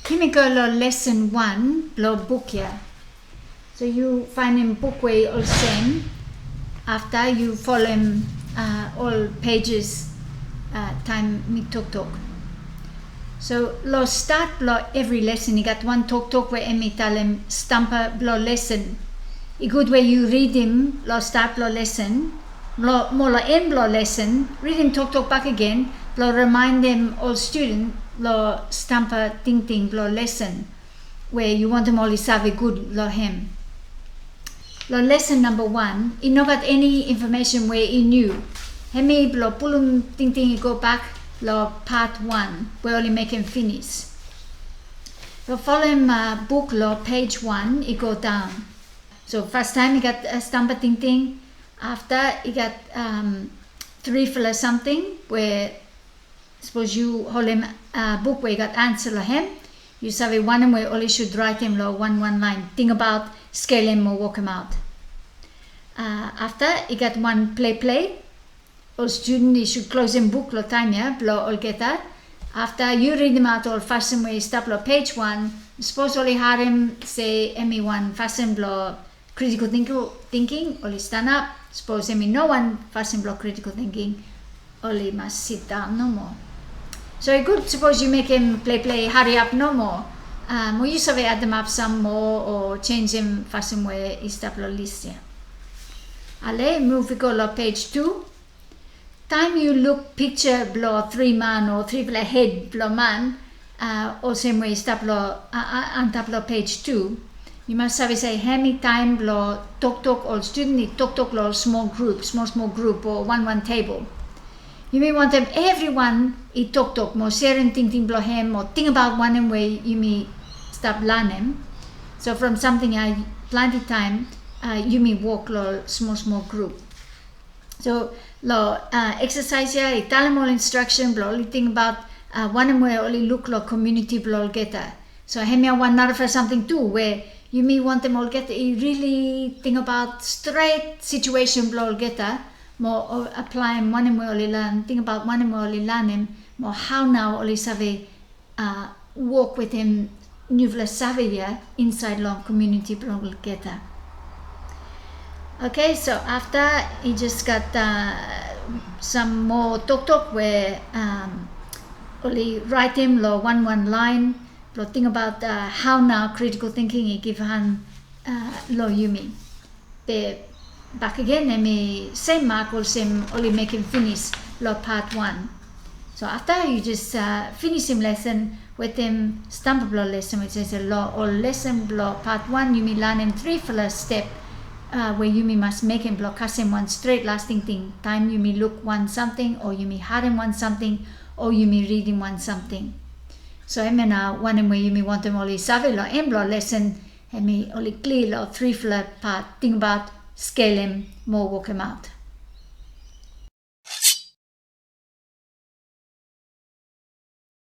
Himi go lo lesson 1 lo book ya. So you find him book way all same. After you follow him all pages time me talk. So lo start lo every lesson. You got one talk where Emmy tell him stamper lo lesson. A good way you read him lo start lo lesson. Lo more lo end lo lesson. Read him talk back again. Lo remind them all student lo stamper ting lo lesson where you want them all to have a good lo him. Lo lesson number 1, he not got any information where he knew. Hemi lo pulum ting go back lo part 1 where only make him finish. Lo follow him book lo page 1 he go down. So first time he got stamper ting. After he got 3 filler something where suppose you hold him book where you got answer lo him. You say one way only should write him lo one line. Think about scale him or walk him out. After he got one play. All student he should close him book lo time ya blow all get that. After you read him out all fasten way stop lo page 1. Suppose only had him say Emmy 1 fasten blow critical thinking only stand up. Suppose Emmy no one fasten blow critical thinking only must sit down no more. So it good suppose you make him play hurry up no more. Or you survey add them up some more or change him fasten way he stop lo list ya. Ale move go lo page 2. Time you look picture blow 3 man or 3 head blow man or same way stop blow on top blow page 2 you must have say hemi time blow talk all student talk blow small group or one table. You may want them everyone talk more sharing think blow him or think about one way you may stop learn him. So from something I plenty time you may walk lo small group. So lo exercise here, tell them all instruction, blow only think about one way only look lo community blow get that. So hemi one another for something too where you may want them all get you really think about straight situation blow get that more apply one way only learn, think about one way only learn him more how now only savvy walk with him new savvy inside long community blow get that. Okay, so after he just got some more talk where only write him lo one line, lo think about how now critical thinking he give han lo yumi. Back again, me same mark or same only make him finish lo part 1. So after you just finish him lesson with him stamp blow lesson which is a law or lesson blow part 1 you may learn him 3 first step. Where you may must make him block him one straight lasting thing. Time you may look one something or you may hard him one something or you may read him one something. So I mean one way you may want him only savvy lo emblo lesson and me only clear lo 3 flat part think about scale him more walk him out.